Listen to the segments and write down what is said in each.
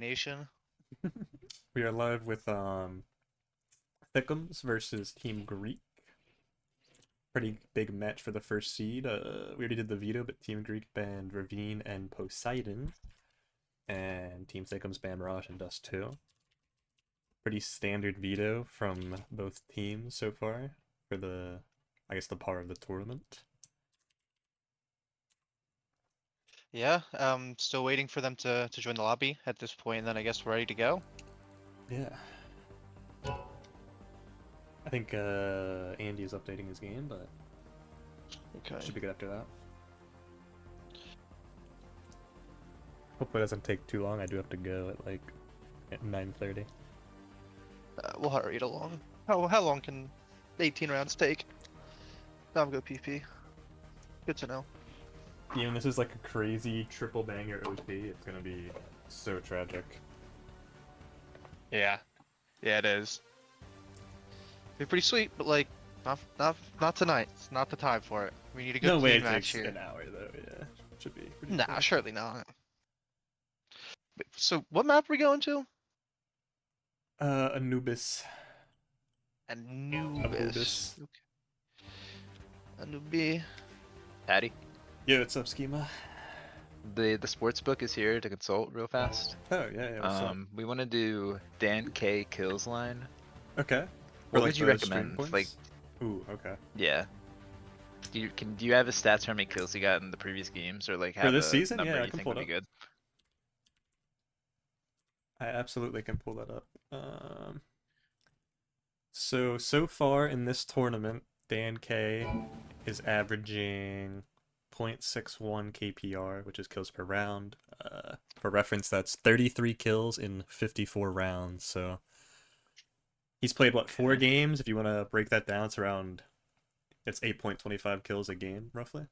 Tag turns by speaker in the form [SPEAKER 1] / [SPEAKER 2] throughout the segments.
[SPEAKER 1] Nation.
[SPEAKER 2] We are live with Thiccems versus Team Greek. Pretty big match for the first seed. We already did the veto, but Team Greek banned Ravine and Poseidon, and Team Thiccems banned Mirage and Dust 2. Pretty standard veto from both teams so far for the, I guess, the par of the tournament.
[SPEAKER 1] Yeah, still waiting for them to join the lobby at this point, and then I guess we're ready to go.
[SPEAKER 2] Yeah. I think Andy is updating his game, but
[SPEAKER 1] Okay.
[SPEAKER 2] should be good after that. Hope it doesn't take too long. I do have to go at 9:30.
[SPEAKER 1] We'll hurry it along. How long can 18 rounds take? Time go PP. Good to know.
[SPEAKER 2] Even this is like a crazy triple banger OP. It's gonna be so tragic.
[SPEAKER 1] Yeah. Yeah, it is. Be pretty sweet, but like, not tonight. It's not the time for it. We need a good
[SPEAKER 2] No way
[SPEAKER 1] clean
[SPEAKER 2] it
[SPEAKER 1] match
[SPEAKER 2] takes
[SPEAKER 1] here.
[SPEAKER 2] an hour though. Yeah, should be pretty
[SPEAKER 1] Nah,
[SPEAKER 2] quick.
[SPEAKER 1] surely not. Wait, so what map are we going to?
[SPEAKER 2] Anubis.
[SPEAKER 1] Anubis.
[SPEAKER 2] Abubis.
[SPEAKER 1] Anubis.
[SPEAKER 3] Patty,
[SPEAKER 2] Yo, what's up, Schema?
[SPEAKER 3] the sports book is here to consult real fast.
[SPEAKER 2] Oh yeah, what's up?
[SPEAKER 3] We want to do Dan K kills line.
[SPEAKER 2] Okay.
[SPEAKER 3] What would you
[SPEAKER 2] the stream
[SPEAKER 3] recommend?
[SPEAKER 2] points?
[SPEAKER 3] Like,
[SPEAKER 2] Ooh, okay.
[SPEAKER 3] yeah. Do you have his stats for how many kills he got in the previous games, or like
[SPEAKER 2] For
[SPEAKER 3] have
[SPEAKER 2] this
[SPEAKER 3] a
[SPEAKER 2] season,
[SPEAKER 3] number
[SPEAKER 2] yeah, I
[SPEAKER 3] you
[SPEAKER 2] can
[SPEAKER 3] think
[SPEAKER 2] pull
[SPEAKER 3] would
[SPEAKER 2] it
[SPEAKER 3] be
[SPEAKER 2] up.
[SPEAKER 3] good?
[SPEAKER 2] I absolutely can pull that up. So far in this tournament, Dan K is averaging 0.61 KPR, which is kills per round. For reference, that's 33 kills in 54 rounds. So he's played, what, 4
[SPEAKER 3] Okay.
[SPEAKER 2] games? If you want to break that down, it's 8.25 kills a game, roughly.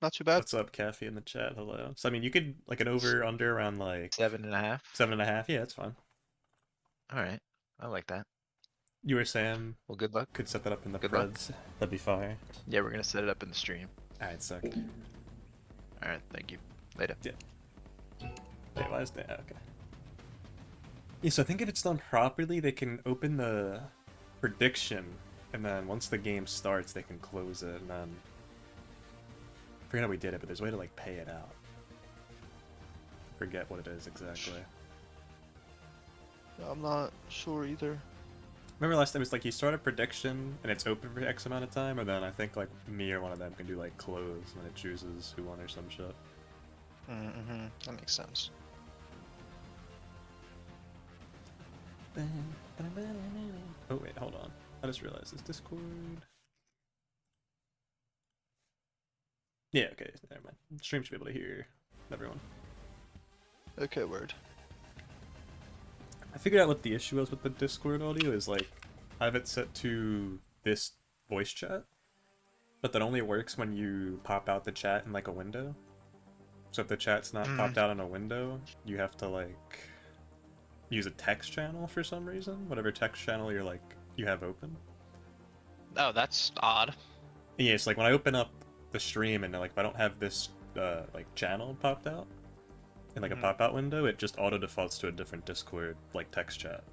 [SPEAKER 1] Not too bad.
[SPEAKER 2] What's up, Kathy, in the chat? Hello. So, I mean, you could, like, an over-under around, like,
[SPEAKER 3] 7.5.
[SPEAKER 2] 7.5. Yeah, that's fine.
[SPEAKER 3] All right, I like that.
[SPEAKER 2] You or Sam
[SPEAKER 3] Well, good luck.
[SPEAKER 2] could set that up in the
[SPEAKER 3] Good luck.
[SPEAKER 2] Preds. That'd be fire.
[SPEAKER 3] Yeah, we're gonna set it up in the stream.
[SPEAKER 2] Alright, suck.
[SPEAKER 3] All right, thank you. Later.
[SPEAKER 2] Wait, why is that? Okay. Yeah, so I think if it's done properly, they can open the prediction, and then once the game starts, they can close it, and then... I forget how we did it, but there's a way to, like, pay it out. Forget what it is exactly.
[SPEAKER 1] I'm not sure either.
[SPEAKER 2] Remember last time it was like you start a prediction, and it's open for X amount of time, and then I think, like, me or one of them can do, like, close when it chooses who won or some shit.
[SPEAKER 1] Mm-hmm. That makes sense.
[SPEAKER 2] Oh wait, hold on. I just realized this Discord. Yeah, okay, never mind. Stream should be able to hear everyone.
[SPEAKER 1] Okay, word.
[SPEAKER 2] I figured out what the issue was with the Discord audio is, like, I have it set to this voice chat, but that only works when you pop out the chat in, like, a window. So if the chat's not popped out in a window, you have to, like, use a text channel for some reason. Whatever text channel you have open.
[SPEAKER 1] Oh, that's odd.
[SPEAKER 2] And yeah, it's like when I open up the stream and, like, if I don't have this, like, channel popped out in, like, a pop-out window, it just auto-defaults to a different Discord, like, text chat.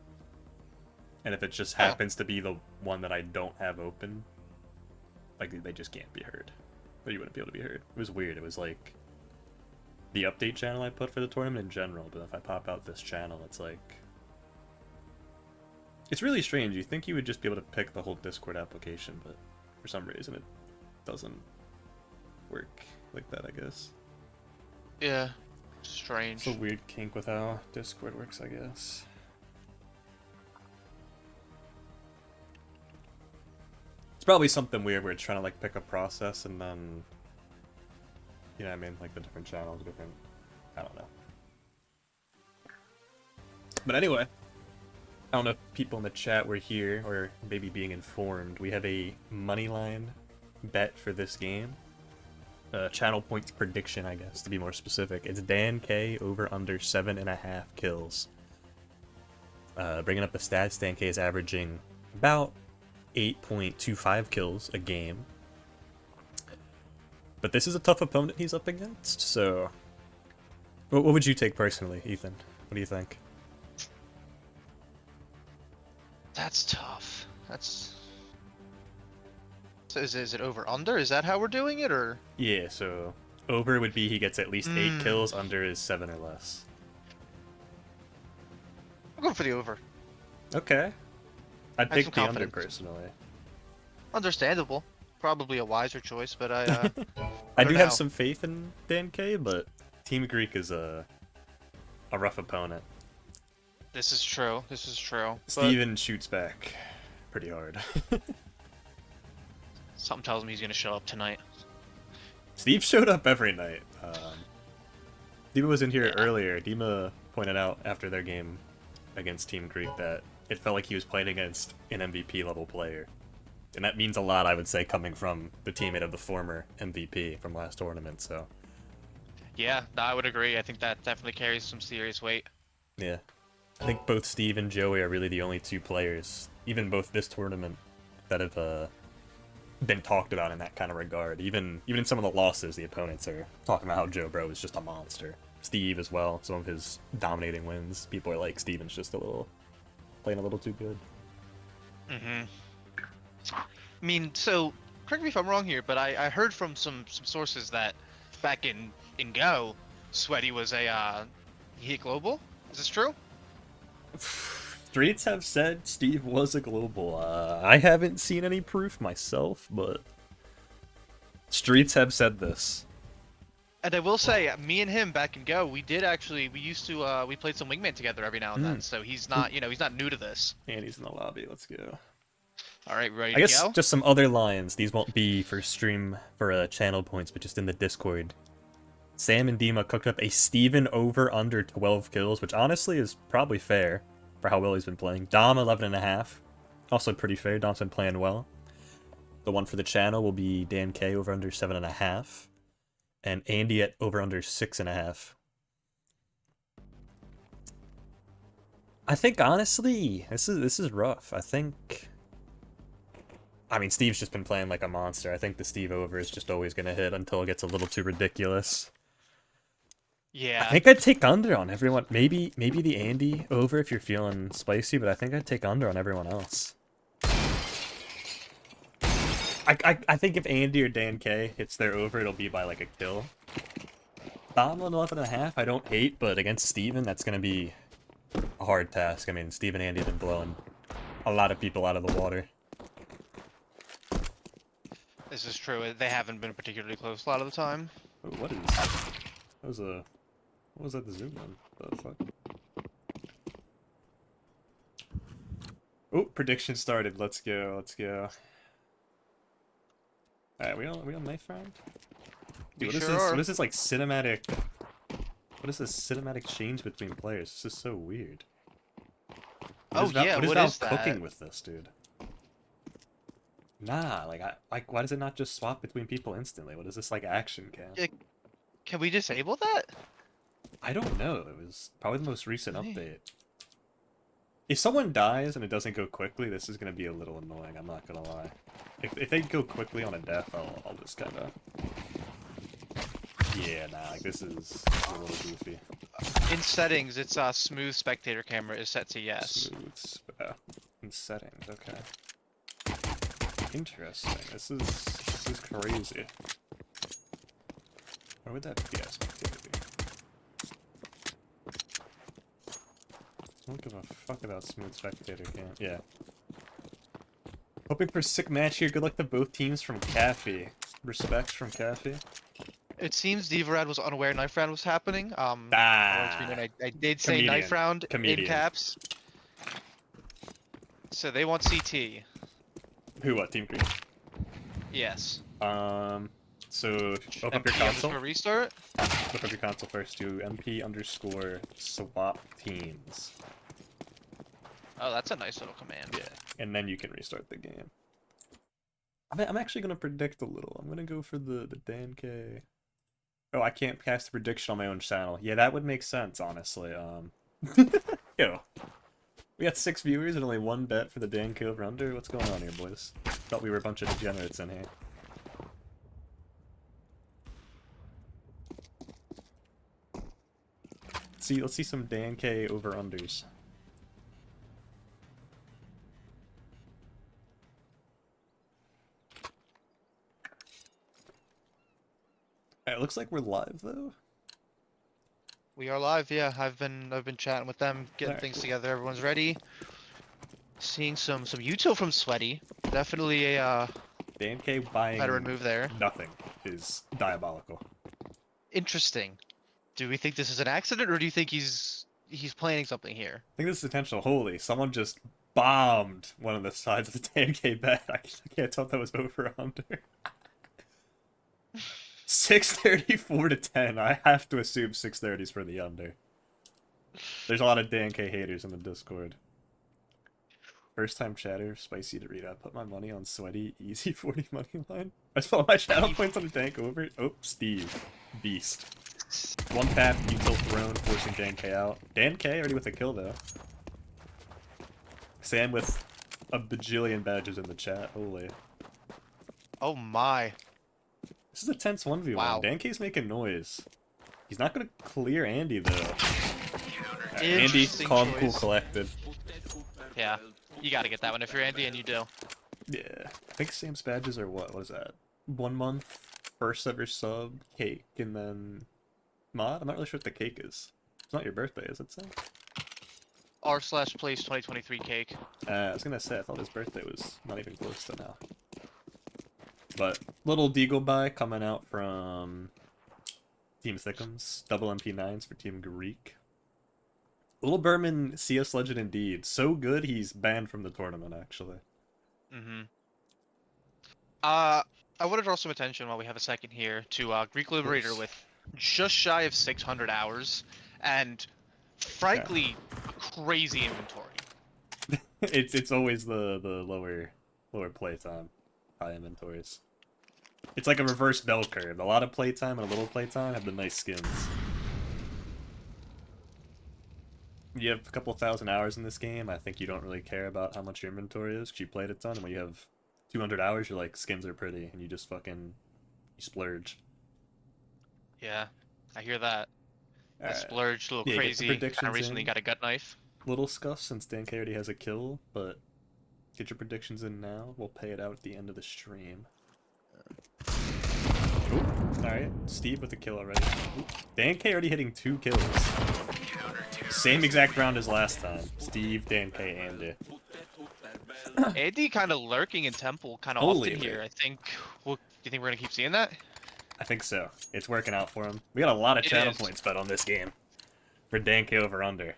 [SPEAKER 2] And if it just happens to be the one that I don't have open, like, they just can't be heard. But you wouldn't be able to be heard. It was weird. It was like the update channel I put for the tournament in general, but if I pop out this channel, it's like... It's really strange. You think you would just be able to pick the whole Discord application, but for some reason it doesn't work like that, I guess.
[SPEAKER 1] Yeah. Strange.
[SPEAKER 2] It's a weird kink with how Discord works, I guess. It's probably something weird where it's trying to, like, pick a process and then... You know what I mean? Like, the different channels, different... I don't know. But anyway, I don't know if people in the chat were here or maybe being informed. We have a moneyline bet for this game. Channel points prediction, I guess, to be more specific. It's Dan K over under 7.5 kills. Bringing up the stats, Dan K is averaging about 8.25 kills a game. But this is a tough opponent he's up against, so What would you take personally, Ethan? What do you think?
[SPEAKER 1] That's tough. That's. So is it over under? Is that how we're doing it, or?
[SPEAKER 2] Yeah, so over would be he gets at least 8 kills, under is 7 or less.
[SPEAKER 1] I'm going for the over.
[SPEAKER 2] Okay. I'd
[SPEAKER 1] Have
[SPEAKER 2] pick
[SPEAKER 1] some
[SPEAKER 2] the under
[SPEAKER 1] confidence.
[SPEAKER 2] personally.
[SPEAKER 1] Understandable. Probably a wiser choice, but I.
[SPEAKER 2] I
[SPEAKER 1] don't
[SPEAKER 2] do have
[SPEAKER 1] know.
[SPEAKER 2] some faith in Dan K, but Team Greek is a rough opponent.
[SPEAKER 1] This is true. This is true.
[SPEAKER 2] Steven shoots back pretty hard.
[SPEAKER 1] Something tells me he's gonna show up tonight.
[SPEAKER 2] Steve showed up every night. Dima was in here earlier. Dima pointed out after their game against Team Greek that it felt like he was playing against an MVP level player. And that means a lot, I would say, coming from the teammate of the former MVP from last tournament, so...
[SPEAKER 1] Yeah, I would agree. I think that definitely carries some serious weight.
[SPEAKER 2] Yeah. I think both Steve and Joey are really the only two players, even both this tournament, that have been talked about in that kind of regard. Even in some of the losses, the opponents are talking about how Joe Bro is just a monster. Steve as well, some of his dominating wins. People are like, Steven's just playing a little too good.
[SPEAKER 1] Mm-hmm. I mean, so, correct me if I'm wrong here, but I heard from some sources that back in Go, Sweaty was he hit global? Is this true?
[SPEAKER 2] Streets have said Steve was a global. I haven't seen any proof myself, but Streets have said this.
[SPEAKER 1] And I will say, me and him back in Go, we played some Wingman together every now and then, so he's not, he's not new to this.
[SPEAKER 2] And he's in the lobby, let's go.
[SPEAKER 1] Alright, ready
[SPEAKER 2] I
[SPEAKER 1] to
[SPEAKER 2] guess
[SPEAKER 1] go?
[SPEAKER 2] just some other lines. These won't be for stream for channel points, but just in the Discord. Sam and Dima cooked up a Steven over under 12 kills, which honestly is probably fair for how well he's been playing. Dom 11.5, also pretty fair. Dom's been playing well. The one for the channel will be Dan K over under 7.5, and Andy at over under 6.5. I think honestly, this is rough. I mean, Steve's just been playing like a monster. I think the Steve over is just always gonna hit until it gets a little too ridiculous.
[SPEAKER 1] Yeah.
[SPEAKER 2] I think I'd take under on everyone. Maybe the Andy over if you're feeling spicy, but I think I'd take under on everyone else. I think if Andy or Dan K hits their over, it'll be by like a kill. Dom on 11.5, I don't hate, but against Steven, that's gonna be a hard task. I mean, Steve and Andy have been blowing a lot of people out of the water.
[SPEAKER 1] This is true. They haven't been particularly close a lot of the time.
[SPEAKER 2] Oh, what was that the zoom on? The fuck? Oh, prediction started. Let's go. Alright, we on knife round? Dude, what is this like cinematic? What is this cinematic change between players? This is so weird. What is Valve cooking with this, dude? Nah, why does it not just swap between people instantly? What is this, like, action cam?
[SPEAKER 1] Yeah, can we disable that?
[SPEAKER 2] I don't know. It was probably the most recent update. If someone dies and it doesn't go quickly, this is gonna be a little annoying, I'm not gonna lie. If they go quickly on a death, I'll just kinda... Yeah, nah, like, this is a little goofy.
[SPEAKER 1] In settings, it's smooth spectator camera is set to yes.
[SPEAKER 2] Smooth, in settings, okay. Interesting. This is crazy. Where would that be? Yeah, spectator be? I don't give a fuck about smooth spectator cam. Yeah. Hoping for a sick match here. Good luck to both teams from Caffey. Respect from Caffey.
[SPEAKER 1] It seems Divarad was unaware knife round was happening.
[SPEAKER 2] I
[SPEAKER 1] did say knife round
[SPEAKER 2] Comedian.
[SPEAKER 1] in caps. So they want CT.
[SPEAKER 2] Who, what? Team Green?
[SPEAKER 1] Yes.
[SPEAKER 2] So open up your
[SPEAKER 1] MP
[SPEAKER 2] console.
[SPEAKER 1] for restart.
[SPEAKER 2] Look up your console first. Do MP_swap teams.
[SPEAKER 1] Oh, that's a nice little command.
[SPEAKER 2] Yeah, and then you can restart the game. I'm actually gonna predict a little. I'm gonna go for the Dan K. Oh, I can't cast a prediction on my own channel. Yeah, that would make sense, honestly. Yo, we got 6 viewers and only 1 bet for the Dan K over under. What's going on here, boys? Thought we were a bunch of degenerates in here. Let's see some Dan K over unders. It looks like we're live though.
[SPEAKER 1] We are live, yeah. I've been chatting with them, getting
[SPEAKER 2] Alright,
[SPEAKER 1] things
[SPEAKER 2] cool.
[SPEAKER 1] together. Everyone's ready. Seeing some util from Sweaty. Definitely a
[SPEAKER 2] Dan K buying
[SPEAKER 1] veteran move there.
[SPEAKER 2] nothing is diabolical.
[SPEAKER 1] Interesting. Do we think this is an accident, or do you think he's planning something here?
[SPEAKER 2] I think this is intentional. Holy, someone just bombed one of the sides of the Dan K bet. I can't tell if that was over or under. 634 to 10. I have to assume 630 is for the under. There's a lot of Dan K haters in the Discord. First time chatter, spicy to read. I put my money on Sweaty, easy 40 money line. I spent all my channel points on a tank over. Oh, Steve. Beast. One tap, util thrown, forcing Dan K out. Dan K already with a kill though. Sam with a bajillion badges in the chat. Holy.
[SPEAKER 1] Oh my.
[SPEAKER 2] This is a tense 1v1.
[SPEAKER 1] Wow.
[SPEAKER 2] Dan K's making noise. He's not gonna clear Andy though. Andy,
[SPEAKER 1] Interesting
[SPEAKER 2] calm, cool,
[SPEAKER 1] choice.
[SPEAKER 2] collected.
[SPEAKER 1] Yeah, you gotta get that one if you're Andy, and you do.
[SPEAKER 2] Yeah. I think Sam's badges are what? What is that? 1 month, first ever sub, cake, and then mod? I'm not really sure what the cake is. It's not your birthday, is it, Sam?
[SPEAKER 1] R/place 2023 cake.
[SPEAKER 2] I was gonna say, I thought his birthday was not even close to now. But little Deagle buy coming out from Team Thiccems, double MP9s for Team Greek. Little Berman CS legend indeed. So good he's banned from the tournament actually.
[SPEAKER 1] Mm-hmm. I want to draw some attention while we have a second here to Greek Liberator with just shy of 600 hours and frankly crazy inventory.
[SPEAKER 2] It's always the lower playtime, high inventories. It's like a reverse bell curve. A lot of playtime and a little playtime have the nice skins. You have a couple thousand hours in this game, I think you don't really care about how much your inventory is, because you played a ton, and when you have 200 hours, you're like, skins are pretty, and you just fucking, you splurge.
[SPEAKER 1] Yeah, I hear that. I
[SPEAKER 2] Alright.
[SPEAKER 1] splurged a little
[SPEAKER 2] Yeah, get the
[SPEAKER 1] crazy. Kind
[SPEAKER 2] predictions
[SPEAKER 1] of recently
[SPEAKER 2] in.
[SPEAKER 1] got a gut knife.
[SPEAKER 2] Little scuff since Dan K already has a kill, but get your predictions in now. We'll pay it out at the end of the stream. Alright, Steve with a kill already. Ooh. Dan K already hitting 2 kills. Same exact round as last time. Steve, Dan K, Andy.
[SPEAKER 1] Andy kind of lurking in Temple kind of
[SPEAKER 2] Holy
[SPEAKER 1] often here.
[SPEAKER 2] wait.
[SPEAKER 1] I think. Well, do you think we're gonna keep seeing that?
[SPEAKER 2] I think so. It's working out for him. We got a lot of
[SPEAKER 1] It
[SPEAKER 2] channel
[SPEAKER 1] is.
[SPEAKER 2] points bet on this game. For Dan K over under.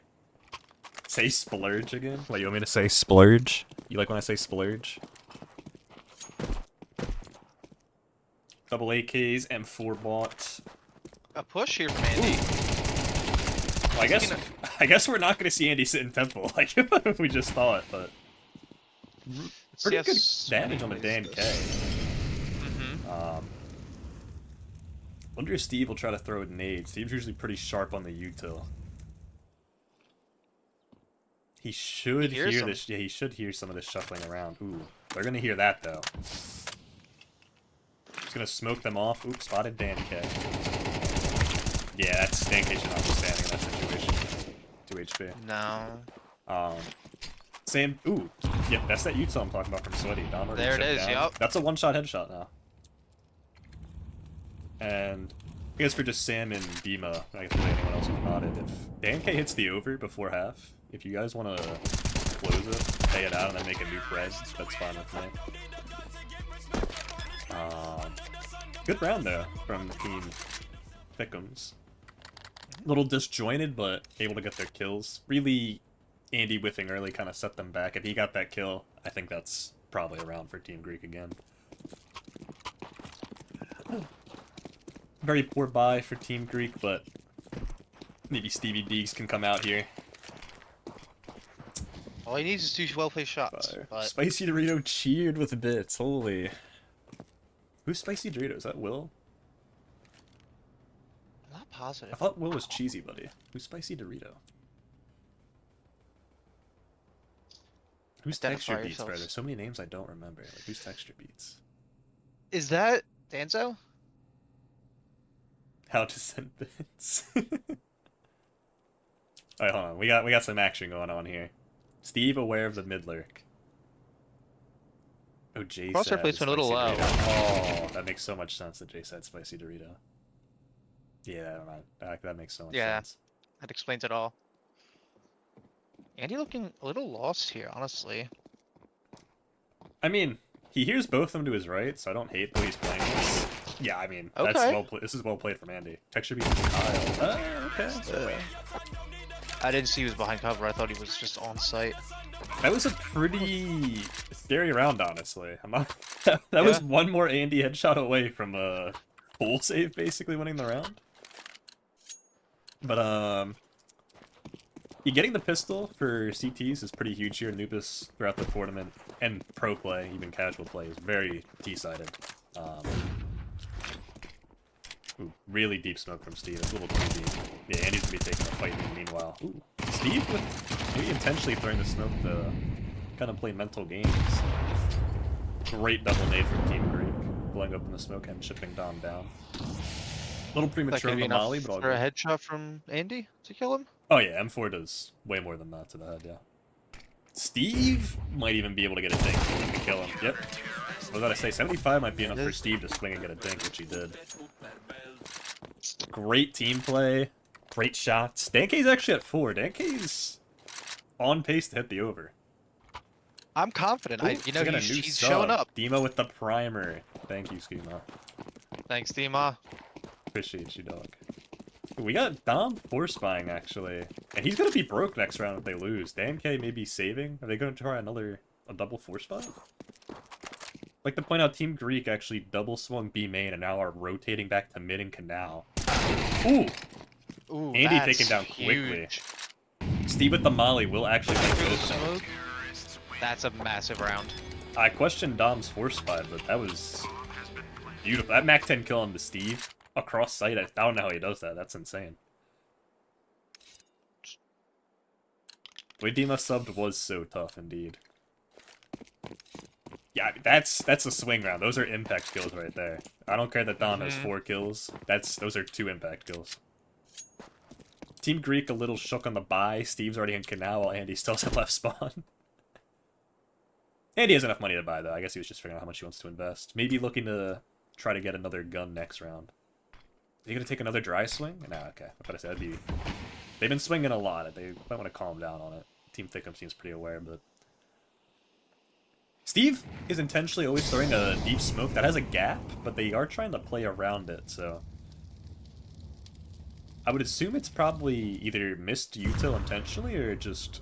[SPEAKER 2] Say splurge again? What, you want me to say splurge? You like when I say splurge? Double AKs, M4 bot.
[SPEAKER 1] A push here from Andy.
[SPEAKER 2] Well, I guess we're not gonna see Andy sit in Temple like we just thought, but pretty good damage on the Dan K.
[SPEAKER 1] Mm-hmm.
[SPEAKER 2] Wonder if Steve will try to throw a nade. Steve's usually pretty sharp on the util. He should hear this. Yeah, he should hear some of this shuffling around. Ooh, they're gonna hear that though. He's gonna smoke them off. Oops, spotted Dan K. Yeah, that's Dan K should not be standing in that situation. 2 HP.
[SPEAKER 1] No.
[SPEAKER 2] Same. Ooh, yep, that's that util I'm talking about from Sweaty. Dom already
[SPEAKER 1] There it
[SPEAKER 2] took
[SPEAKER 1] is.
[SPEAKER 2] down.
[SPEAKER 1] Yep.
[SPEAKER 2] That's a one-shot headshot now. And I guess for just Sam and Dima, I guess really anyone else who's modded, if Dan K hits the over before half, if you guys want to close it, pay it out, and then make a new red, that's fine with me. Good round though from Team Thiccems. Little disjointed, but able to get their kills. Really, Andy whiffing early kind of set them back. If he got that kill, I think that's probably a round for Team Greek again. Very poor buy for Team Greek, but maybe Stevie Deeks can come out here.
[SPEAKER 1] All he needs is 2 well-placed shots. But
[SPEAKER 2] Spicy Dorito cheered with bits. Holy. Who's Spicy Dorito? Is that Will?
[SPEAKER 1] I'm not positive.
[SPEAKER 2] I thought Will was Cheesy Buddy. Who's Spicy Dorito? Who's
[SPEAKER 1] Identify
[SPEAKER 2] Texture Beats,
[SPEAKER 1] yourselves.
[SPEAKER 2] bro? There's so many names I don't remember. Like, who's Texture Beats?
[SPEAKER 1] Is that Danzo?
[SPEAKER 2] How to send bits. Alright, hold on. We got some action going on here. Steve aware of the mid lurk. Oh, Jay
[SPEAKER 1] Crosshair
[SPEAKER 2] said
[SPEAKER 1] placement a
[SPEAKER 2] spicy
[SPEAKER 1] little low.
[SPEAKER 2] Dorito. Oh, that makes so much sense that Jay said spicy Dorito. Yeah, never mind. That makes so much sense.
[SPEAKER 1] That explains it all. Andy looking a little lost here, honestly.
[SPEAKER 2] I mean, he hears both of them to his right, so I don't hate that he's playing this. Yeah, I mean, that's
[SPEAKER 1] Okay.
[SPEAKER 2] well played. This is well played from Andy. Texture being Kyle. Okay.
[SPEAKER 1] I didn't see he was behind cover. I thought he was just on site.
[SPEAKER 2] That was a pretty scary round, honestly. I'm not... that was one more Andy headshot away from a full save, basically winning the round. But yeah, getting the pistol for CTs is pretty huge here. Anubis throughout the tournament and pro play, even casual play, is very T-sided. Ooh, really deep smoke from Steve. It's a little too deep. Yeah, Andy's gonna be taking a fight meanwhile. Ooh, Steve with maybe intentionally throwing the smoke to kind of play mental games. Great double nade from Team Greek, blowing up in the smoke and chipping Dom down. A little premature on the molly, but all
[SPEAKER 1] for
[SPEAKER 2] good.
[SPEAKER 1] a headshot from Andy to kill him.
[SPEAKER 2] Oh yeah, M4 does way more than that to the head, yeah. Steve might even be able to get a dink to kill him. Yep. What did I say? 75 might be enough for Steve to swing and get a dink, which he did. Great team play. Great shots. Dankey's actually at 4. Dankey's on pace to hit the over.
[SPEAKER 1] I'm confident.
[SPEAKER 2] Ooh,
[SPEAKER 1] You know,
[SPEAKER 2] we got a
[SPEAKER 1] he's,
[SPEAKER 2] new
[SPEAKER 1] he's
[SPEAKER 2] sub.
[SPEAKER 1] showing up.
[SPEAKER 2] Demo with the primer. Thank you, Schema.
[SPEAKER 1] Thanks, Dima.
[SPEAKER 2] Appreciate you, dog. We got Dom force spying, actually. And he's going to be broke next round if they lose. Dankey may be saving. Are they going to try a double force spy? Like to point out, Team Greek actually double swung B main and now are rotating back to mid and canal. Ooh!
[SPEAKER 1] Ooh,
[SPEAKER 2] Andy
[SPEAKER 1] that's
[SPEAKER 2] taken down quickly.
[SPEAKER 1] huge.
[SPEAKER 2] Steve with the molly will actually make both of them.
[SPEAKER 1] That's a massive round.
[SPEAKER 2] I questioned Dom's force spy, but that was beautiful. That Mac 10 kill on the Steve across sight, I don't know how he does that. That's insane. The way Dima subbed was so tough indeed. Yeah, I mean, that's a swing round. Those are impact kills right there. I don't care that Dom has 4 kills. Those are 2 impact kills. Team Greek a little shook on the buy. Steve's already in canal while Andy still has a left spawn. Andy has enough money to buy though. I guess he was just figuring out how much he wants to invest. Maybe looking to try to get another gun next round. Are you gonna take another dry swing? No, okay. I thought I said that'd be. They've been swinging a lot. They might want to calm down on it. Team Thiccems seems pretty aware, but Steve is intentionally always throwing a deep smoke that has a gap, but they are trying to play around it. So I would assume it's probably either missed util intentionally or just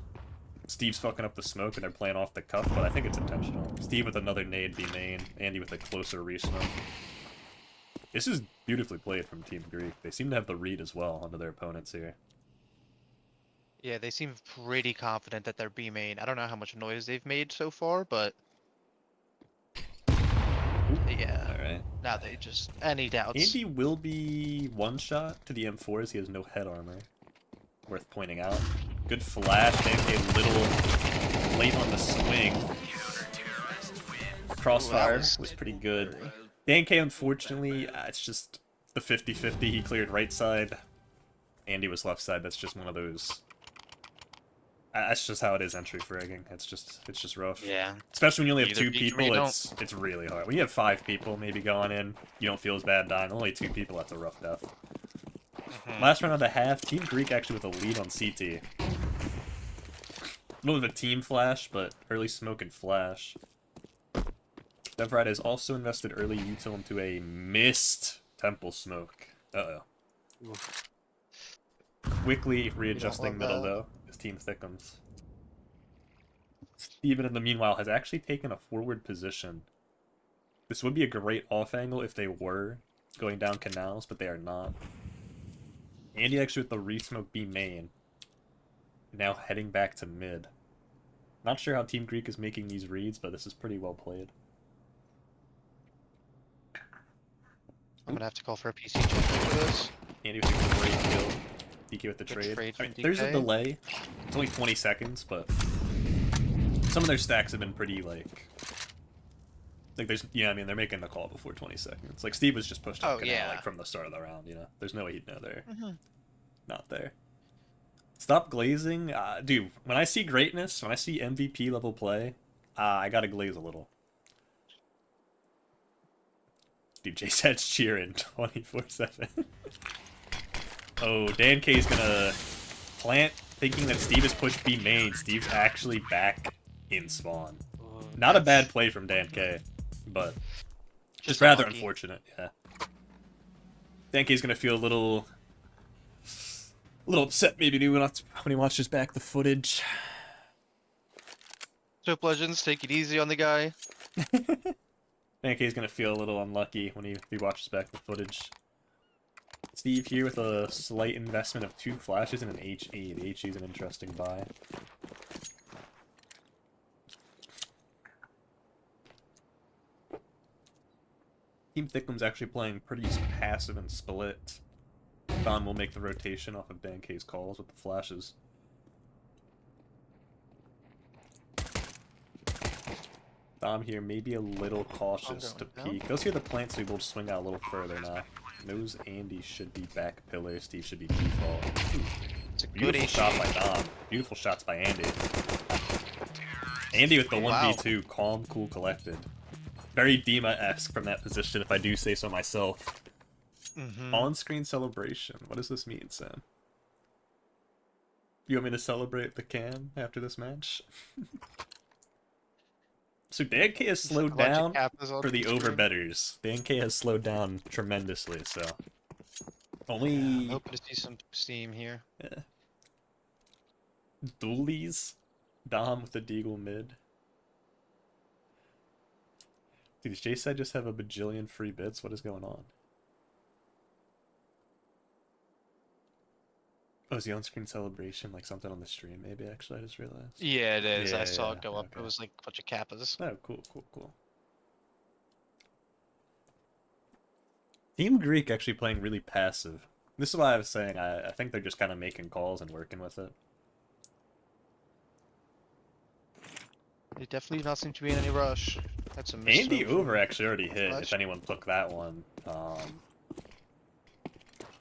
[SPEAKER 2] Steve's fucking up the smoke and they're playing off the cuff, but I think it's intentional. Steve with another nade B main, Andy with a closer re-smoke. This is beautifully played from Team Greek. They seem to have the read as well onto their opponents here.
[SPEAKER 1] Yeah, they seem pretty confident that they're B main. I don't know how much noise they've made so far, but yeah.
[SPEAKER 2] Alright.
[SPEAKER 1] Now they just any doubts.
[SPEAKER 2] Andy will be one shot to the M4s. He has no head armor. Worth pointing out. Good flash. Dankey little late on the swing. Crossfire was pretty good. Dankey, unfortunately, it's just the 50-50. He cleared right side. Andy was left side. That's just one of those. That's just how it is entry fragging. It's just rough.
[SPEAKER 1] Yeah.
[SPEAKER 2] Especially when you only have
[SPEAKER 1] Either
[SPEAKER 2] 2
[SPEAKER 1] peek or
[SPEAKER 2] people,
[SPEAKER 1] you
[SPEAKER 2] it's really hard. When you have 5 people maybe going in, you don't feel as bad dying. Only 2 people, that's a rough death. Last round of the half, Team Greek actually with a lead on CT. A little bit of a team flash, but early smoke and flash. DevRide has also invested early util into a missed temple smoke. Uh-oh. Quickly readjusting middle though, as Team Thiccems. Steven in the meanwhile has actually taken a forward position. This would be a great off angle if they were going down canals, but they are not. Andy actually with the re-smoke B main. Now heading back to mid. Not sure how Team Greek is making these reads, but this is pretty well played.
[SPEAKER 1] I'm gonna have to call for a PC check for this.
[SPEAKER 2] Andy with a great kill. DK with the
[SPEAKER 1] Good
[SPEAKER 2] trade.
[SPEAKER 1] from
[SPEAKER 2] There's a
[SPEAKER 1] DK.
[SPEAKER 2] delay. It's only 20 seconds, but some of their stacks have been pretty like there's I mean they're making the call before 20 seconds. Like Steve was just pushed up
[SPEAKER 1] Oh, yeah.
[SPEAKER 2] like from the start of the round, you know. There's no way he'd know they're not there. Stop glazing. Dude, when I see greatness, when I see MVP level play, I gotta glaze a little. Dude, JSAT's cheering 24/7. Oh, Dan K's gonna plant thinking that Steve has pushed B main. Steve's actually back in spawn. Not a bad play from Dan K, but just rather
[SPEAKER 1] unlucky.
[SPEAKER 2] unfortunate, yeah. Dan K's gonna feel a little upset maybe when he watches back the footage.
[SPEAKER 1] Trip Legends, take it easy on the guy.
[SPEAKER 2] Dan K's gonna feel a little unlucky when he watches back the footage. Steve here with a slight investment of 2 flashes and an HE. The HE is an interesting buy. Team Thiccems actually playing pretty passive and split. Don will make the rotation off of Dan K's calls with the flashes. Dom here maybe a little cautious to peek. Goes here the plant, so he will swing out a little further now. Knows Andy should be back pillar, Steve should be default.
[SPEAKER 1] It's a good
[SPEAKER 2] Beautiful shot by Dom. Beautiful shots by Andy. Andy with the 1v2, calm, cool, collected. Very Dima-esque from that position, if I do say so myself. On-screen celebration. What does this mean, Sam? You want me to celebrate the cam after this match? So Dan K has slowed down for the overbetters. Dan K has slowed down tremendously, so... Only...
[SPEAKER 1] Hoping to see some steam here.
[SPEAKER 2] Yeah. Doolies. Dom with the Deagle mid. Dude, does JSide just have a bajillion free bits? What is going on? Oh, is the on-screen celebration like something on the stream? Maybe actually, I just realized.
[SPEAKER 1] Yeah, it is.
[SPEAKER 2] Yeah,
[SPEAKER 1] I saw
[SPEAKER 2] yeah,
[SPEAKER 1] it go up.
[SPEAKER 2] okay.
[SPEAKER 1] It was like a bunch of kappas.
[SPEAKER 2] Oh, cool, cool, cool. Team Greek actually playing really passive. This is why I was saying I think they're just kind of making calls and working with it.
[SPEAKER 1] They definitely do not seem to be in any rush. That's a
[SPEAKER 2] Andy over actually already hit,
[SPEAKER 1] Flash.
[SPEAKER 2] if anyone took that one.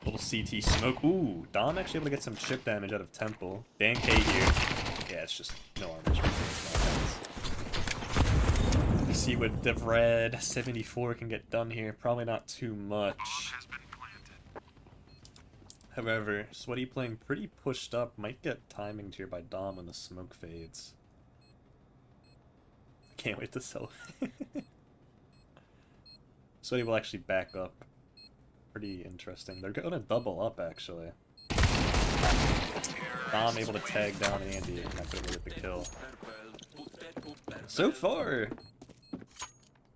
[SPEAKER 2] Little CT smoke. Ooh, Dom actually able to get some chip damage out of Temple. Dan K here. Yeah, it's just no armor. Let's see what DevRed 74 can get done here. Probably not too much. However, Sweaty playing pretty pushed up. Might get timinged here by Dom when the smoke fades. Can't wait to sell. Sweaty will actually back up. Pretty interesting. They're going to double up, actually. Dom able to tag down Andy, and not going to get the kill. So far,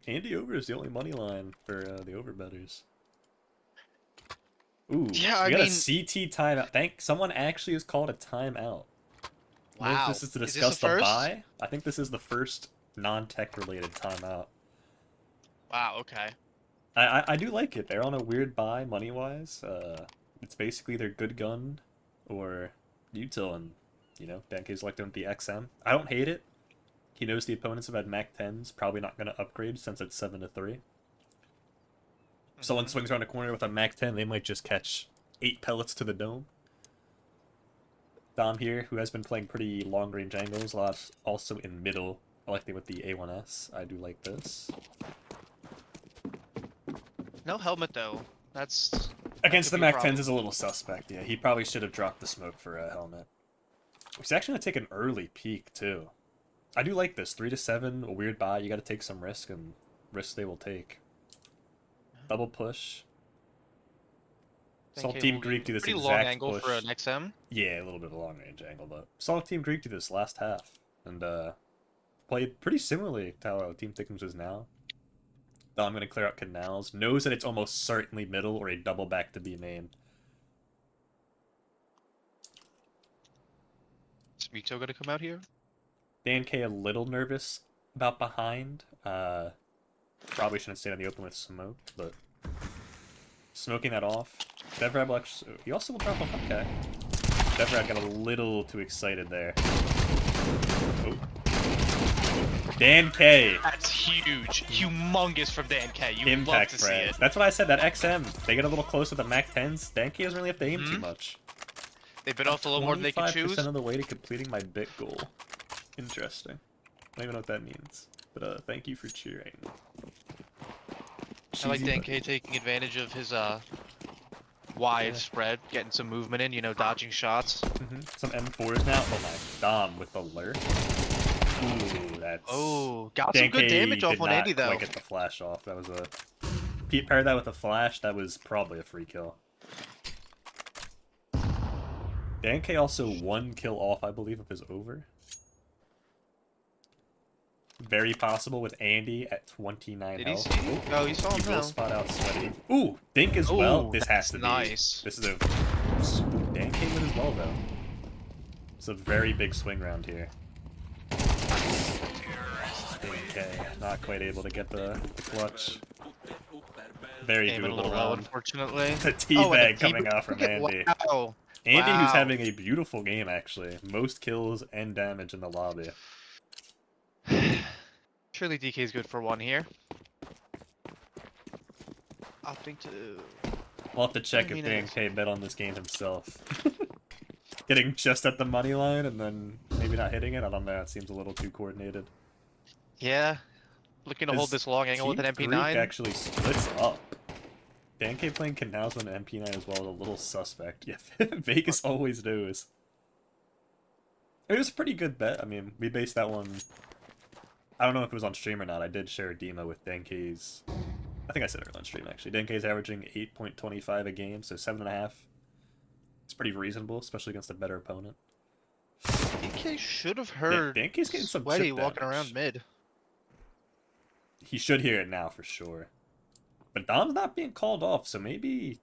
[SPEAKER 2] Andy over is the only money line for the overbetters. Ooh,
[SPEAKER 1] yeah,
[SPEAKER 2] we got a CT timeout. Someone actually has called a timeout. I don't know if this is to discuss the buy. I think this is the first non-tech related timeout.
[SPEAKER 1] Wow, okay.
[SPEAKER 2] I do like it. They're on a weird buy money-wise. It's basically their good gun or util, and, you know, Dan K's electing with the XM. I don't hate it. He knows the opponents have had Mac 10s, probably not going to upgrade since it's 7-3. Someone swings around a corner with a Mac 10, they might just catch 8 pellets to the dome. Dom here, who has been playing pretty long-range angles, a lot also in middle, electing with the A1S. I do like this.
[SPEAKER 1] No helmet though. That's
[SPEAKER 2] against the Mac 10s is a little suspect. Yeah, he probably should have dropped the smoke for a helmet. He's actually gonna take an early peek too. I do like this 3-7, a weird buy. You got to take some risk, and risks they will take. Double push. Saw Team Greek do this
[SPEAKER 1] pretty
[SPEAKER 2] exact
[SPEAKER 1] long angle
[SPEAKER 2] push.
[SPEAKER 1] for an XM.
[SPEAKER 2] Yeah, a little bit of a long range angle, but saw Team Greek do this last half and played pretty similarly to how Team Thiccems is now. I'm going to clear out canals. Knows that it's almost certainly middle or a double back to B main.
[SPEAKER 1] Is Mito going to come out here?
[SPEAKER 2] Dan K a little nervous about behind. Probably shouldn't stay on the open with smoke, but smoking that off. Devrad will actually... He also will drop a okay. Devrad got a little too excited there. Oh. Dan K.
[SPEAKER 1] That's huge. Humongous from Dan K. You
[SPEAKER 2] Impact
[SPEAKER 1] love to see it.
[SPEAKER 2] That's what I said, that XM. They get a little close with the Mac 10s. Dan K doesn't really have to aim too much.
[SPEAKER 1] They bit off a little more than they could
[SPEAKER 2] 25%
[SPEAKER 1] choose.
[SPEAKER 2] of the way to completing my bit goal. Interesting. I don't even know what that means. But thank you for cheering.
[SPEAKER 1] I like
[SPEAKER 2] Cheesy
[SPEAKER 1] Dan
[SPEAKER 2] buddy.
[SPEAKER 1] K taking advantage of his wide spread, getting some movement in, dodging shots.
[SPEAKER 2] Some M4s now. Oh my, Dom with the lurk. Ooh, that's...
[SPEAKER 1] Oh, got some
[SPEAKER 2] Dan
[SPEAKER 1] good
[SPEAKER 2] K
[SPEAKER 1] damage off
[SPEAKER 2] did
[SPEAKER 1] on
[SPEAKER 2] not
[SPEAKER 1] Andy though.
[SPEAKER 2] quite get the flash off. That was a... Pete paired that with a flash, that was probably a free kill. Dan K also 1 kill off, I believe, of his over. Very possible with Andy at 29
[SPEAKER 1] Did he
[SPEAKER 2] health.
[SPEAKER 1] see? Oh, he saw
[SPEAKER 2] He
[SPEAKER 1] him
[SPEAKER 2] will
[SPEAKER 1] now.
[SPEAKER 2] spot out Sweaty. Ooh, Dink as well.
[SPEAKER 1] Ooh,
[SPEAKER 2] This has to be.
[SPEAKER 1] nice.
[SPEAKER 2] This is a. Ooh, Dan came in as well though. It's a very big swing round here. DK not quite able to get the clutch. Very
[SPEAKER 1] Came in a
[SPEAKER 2] doable
[SPEAKER 1] little low,
[SPEAKER 2] round.
[SPEAKER 1] unfortunately.
[SPEAKER 2] The
[SPEAKER 1] Oh, and
[SPEAKER 2] teabag
[SPEAKER 1] the
[SPEAKER 2] coming off from
[SPEAKER 1] look at-
[SPEAKER 2] Andy.
[SPEAKER 1] Wow.
[SPEAKER 2] Andy, who's
[SPEAKER 1] Wow.
[SPEAKER 2] having a beautiful game actually. Most kills and damage in the lobby.
[SPEAKER 1] Surely DK's good for 1 here. Opting to...
[SPEAKER 2] We'll have to check if Dan K bet on this game himself. Getting just at the money line and then maybe not hitting it. I don't know. It seems a little too coordinated.
[SPEAKER 1] Yeah. Looking to hold
[SPEAKER 2] His
[SPEAKER 1] this long angle with an
[SPEAKER 2] Team
[SPEAKER 1] MP9.
[SPEAKER 2] Greek actually splits up. Dan K playing Canals with an MP9 as well is a little suspect. Yeah, Vegas always knows. It was a pretty good bet. I mean, we based that one... I don't know if it was on stream or not. I did share a demo with Dan K's... I think I said it on stream, actually. Dan K's averaging 8.25 a game, so 7.5. It's pretty reasonable, especially against a better opponent.
[SPEAKER 1] DK should have heard
[SPEAKER 2] Dan K's getting some
[SPEAKER 1] Sweaty
[SPEAKER 2] chip
[SPEAKER 1] walking
[SPEAKER 2] damage.
[SPEAKER 1] around mid.
[SPEAKER 2] He should hear it now for sure. But Dom's not being called off, so maybe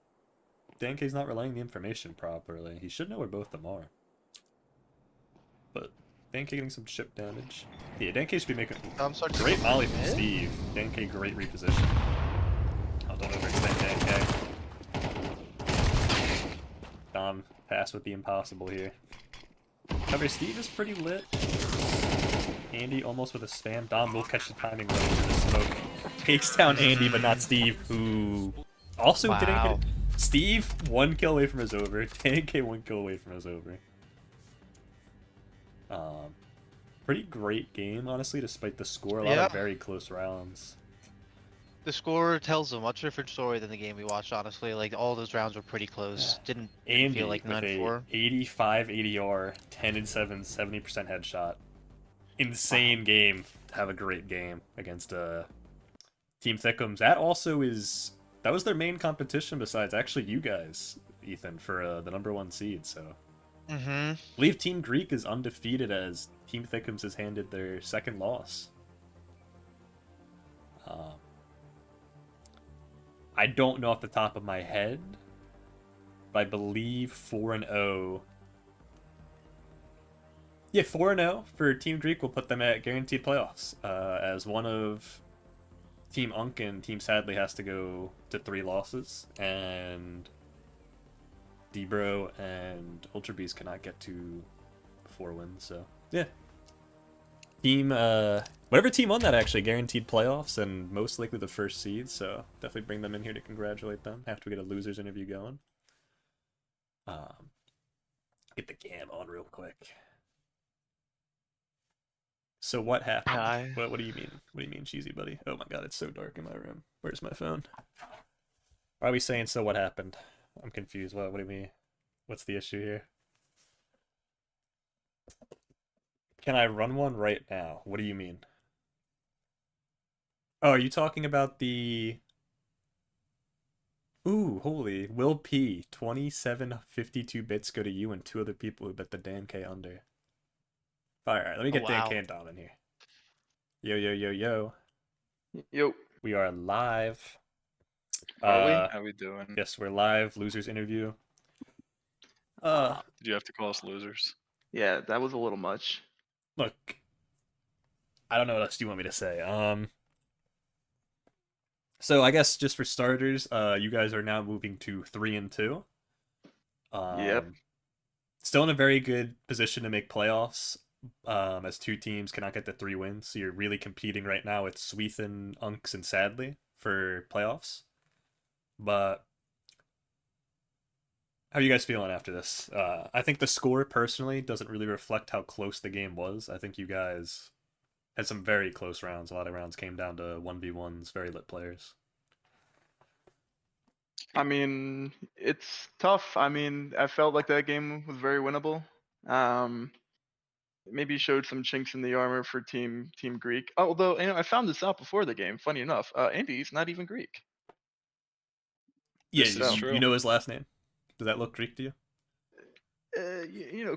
[SPEAKER 2] Dan K's not relaying the information properly. He should know where both of them are. But Dan K getting some chip damage. Yeah, Dan K should be making great molly from Steve. Dan K great reposition. Oh, don't overextend Dan K. Dom pass with the impossible here. However, Steve is pretty lit. Andy almost with a spam. Dom will catch the timing right into the smoke. Takes down Andy, but not Steve, who also didn't get it. Steve, 1 kill away from his over. Dan K 1 kill away from his over. Pretty great game, honestly, despite the score. A lot of very close rounds.
[SPEAKER 1] The score tells a much different story than the game we watched, honestly. Like, all those rounds were pretty close. Didn't feel like 9-4.
[SPEAKER 2] 85 ADR, 10 and 7, 70% headshot. Insane game to have a great game against Team Thiccems. That also is... That was their main competition besides actually you guys, Ethan, for the #1 seed, so... I believe Team Greek is undefeated as Team Thiccems has handed their 2nd loss. I don't know off the top of my head, but I believe 4-0. Yeah, 4-0 for Team Greek will put them at guaranteed playoffs. As one of Team Unk and Team Sadly has to go to 3 losses, and Debro and Ultra Beast cannot get to 4 wins, so yeah. Team, whatever team won that actually, guaranteed playoffs and most likely the 1st seed, so definitely bring them in here to congratulate them after we get a losers interview going. Get the cam on real quick. So what happened? What do you mean? What do you mean, cheesy buddy? Oh my god, it's so dark in my room. Where's my phone? Why are we saying so what happened? I'm confused. What do you mean? What's the issue here? Can I run one right now? What do you mean? Oh, are you talking about the... Ooh, holy. Will P. 2752 bits go to you and 2 other people who bet the Dan K under. Alright, let me get Dan K and Dom in here. Yo, yo, yo, yo.
[SPEAKER 4] Yo.
[SPEAKER 2] We are live.
[SPEAKER 4] Are we? How we doing?
[SPEAKER 2] Yes, we're live. Losers interview.
[SPEAKER 4] Did you have to call us losers?
[SPEAKER 3] Yeah, that was a little much.
[SPEAKER 2] Look, I don't know what else you want me to say. So I guess just for starters, you guys are now moving to 3-2.
[SPEAKER 3] Yep.
[SPEAKER 2] Still in a very good position to make playoffs. As 2 teams cannot get the 3 wins, so you're really competing right now with Sweethen, Unks, and Sadly for playoffs. But How are you guys feeling after this? I think the score personally doesn't really reflect how close the game was. I think you guys had some very close rounds. A lot of rounds came down to 1v1s, very lit players.
[SPEAKER 5] I mean, it's tough. I mean, I felt like that game was very winnable. Maybe showed some chinks in the armor for Team Greek. Although, I found this out before the game. Funny enough, Andy's not even Greek.
[SPEAKER 2] Yeah,
[SPEAKER 4] This is
[SPEAKER 5] So,
[SPEAKER 4] true.
[SPEAKER 2] you know his last name. Does that look Greek to you?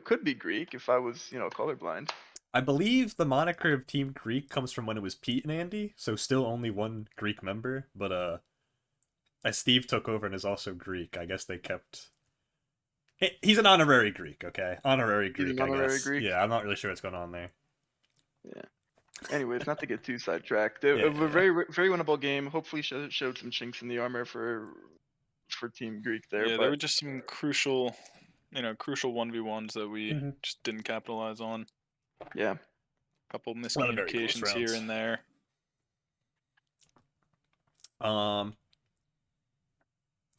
[SPEAKER 5] could be Greek if I was, colorblind.
[SPEAKER 2] I believe the moniker of Team Greek comes from when it was Pete and Andy, so still only one Greek member. But as Steve took over and is also Greek, I guess they kept. He's an honorary Greek, okay? Honorary
[SPEAKER 5] He's
[SPEAKER 2] Greek,
[SPEAKER 5] an honorary
[SPEAKER 2] I guess.
[SPEAKER 5] Greek?
[SPEAKER 2] Yeah, I'm not really sure what's going on there.
[SPEAKER 5] Yeah. Anyways, not to get too sidetracked.
[SPEAKER 2] Yeah.
[SPEAKER 5] It was a very very winnable game. Hopefully, showed some chinks in the armor for Team Greek there.
[SPEAKER 4] Yeah,
[SPEAKER 5] but
[SPEAKER 4] there were just some crucial 1v1s that we
[SPEAKER 2] Mhm.
[SPEAKER 4] just didn't capitalize on.
[SPEAKER 5] yeah.
[SPEAKER 4] A couple
[SPEAKER 2] lot of very close
[SPEAKER 4] miscommunications here
[SPEAKER 2] rounds.
[SPEAKER 4] and there.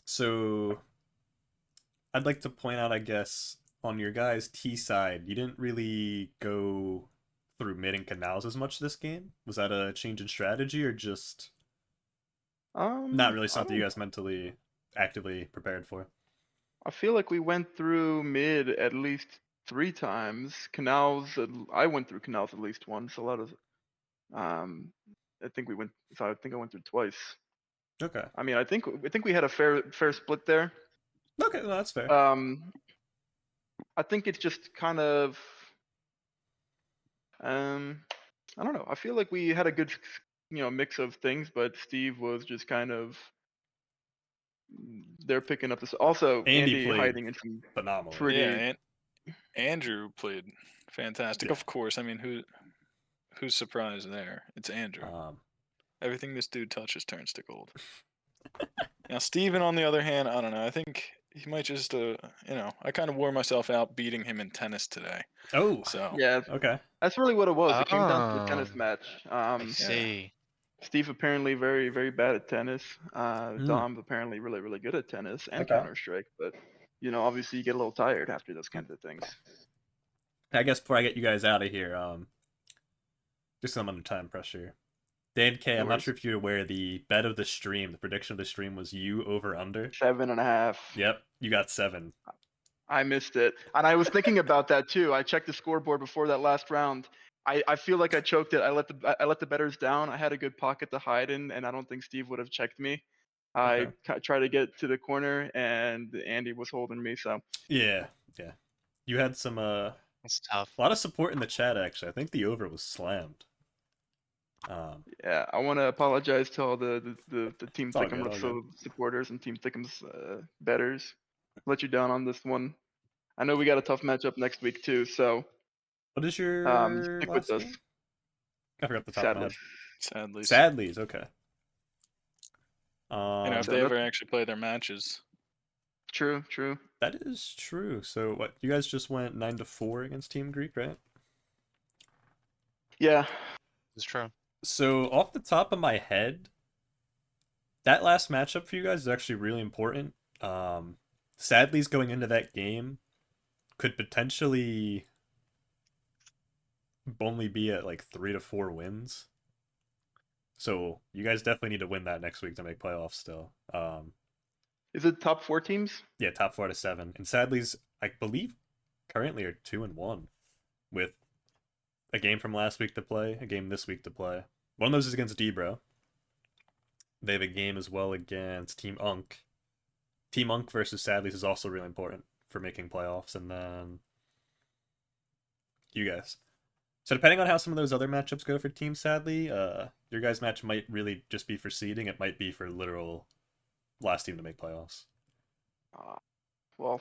[SPEAKER 2] So I'd like to point out, I guess, on your guys' T side, you didn't really go through mid and canals as much this game. Was that a change in strategy or just not really
[SPEAKER 5] I
[SPEAKER 2] something you
[SPEAKER 5] don't.
[SPEAKER 2] guys mentally actively prepared for?
[SPEAKER 5] I feel like we went through mid at least 3 times. Canals. I went through canals at least once. A lot of. I think we went. So I think I went through twice.
[SPEAKER 2] Okay.
[SPEAKER 5] I mean, I think we had a fair split there.
[SPEAKER 2] Okay, no, that's fair.
[SPEAKER 5] I think it's just kind of. I don't know. I feel like we had a good, mix of things, but Steve was just kind of. They're picking up this. Also,
[SPEAKER 2] Andy
[SPEAKER 5] Andy
[SPEAKER 2] played
[SPEAKER 5] hiding in some
[SPEAKER 2] phenomenally.
[SPEAKER 5] pretty.
[SPEAKER 4] Yeah, and Andrew played fantastic.
[SPEAKER 2] Yeah.
[SPEAKER 4] Of course. I mean, who's surprised there? It's Andrew. Everything this dude touches turns to gold. Now, Steven, on the other hand, I don't know. I think he might just, I kind of wore myself out beating him in tennis today.
[SPEAKER 2] Oh,
[SPEAKER 4] So,
[SPEAKER 5] Yeah,
[SPEAKER 2] okay.
[SPEAKER 5] that's really what it was. It came down to a
[SPEAKER 1] Oh,
[SPEAKER 5] tennis match.
[SPEAKER 1] I see.
[SPEAKER 5] Steve apparently very, very bad at tennis.
[SPEAKER 2] Mm.
[SPEAKER 5] Dom apparently really, really good at tennis and
[SPEAKER 2] Okay.
[SPEAKER 5] Counter Strike. But obviously you get a little tired after those kinds of things.
[SPEAKER 2] I guess before I get you guys out of here, just 'cause I'm under time pressure. Dan K,
[SPEAKER 5] No
[SPEAKER 2] I'm not
[SPEAKER 5] worries.
[SPEAKER 2] sure if you're aware the bet of the stream, the prediction of the stream was you over under.
[SPEAKER 5] 7.5.
[SPEAKER 2] Yep, you got 7.
[SPEAKER 5] I missed it, and I was thinking about that too. I checked the scoreboard before that last round. I feel like I choked it. I let the betters down. I had a good pocket to hide in, and I don't think Steve would have checked me. I tried to get to the corner, and Andy was holding me. So
[SPEAKER 2] Yeah. You had some
[SPEAKER 1] That's tough.
[SPEAKER 2] a lot of support in the chat actually. I think the over was slammed.
[SPEAKER 5] yeah, I want to apologize to all the Team
[SPEAKER 2] It's all good, all
[SPEAKER 5] Thiccems supporters and Team Thiccems betters. Let you down on this one. I know we got a tough matchup next week too, so
[SPEAKER 2] What is your
[SPEAKER 5] stick
[SPEAKER 2] last
[SPEAKER 5] with us.
[SPEAKER 2] name? I forgot the top of my
[SPEAKER 5] Sadly.
[SPEAKER 2] head. Sadly's, okay.
[SPEAKER 4] if
[SPEAKER 5] So
[SPEAKER 4] they ever
[SPEAKER 5] that's-
[SPEAKER 4] actually play their matches.
[SPEAKER 5] True.
[SPEAKER 2] That is true. So what? You guys just went 9-4 against Team Greek, right?
[SPEAKER 5] Yeah.
[SPEAKER 1] It's true.
[SPEAKER 2] So off the top of my head, that last matchup for you guys is actually really important. Sadly's going into that game could potentially only be at like 3 to 4 wins. So you guys definitely need to win that next week to make playoffs still.
[SPEAKER 5] Is it top 4 teams?
[SPEAKER 2] Yeah, top 4 to 7. And Sadly's, I believe, currently are 2-1 with a game from last week to play, a game this week to play. One of those is against Debro. They have a game as well against Team Unk. Team Unk versus Sadly's is also really important for making playoffs. And then you guys. So depending on how some of those other matchups go for Team Sadly, your guys' match might really just be for seeding. It might be for literal last team to make playoffs.
[SPEAKER 5] Well,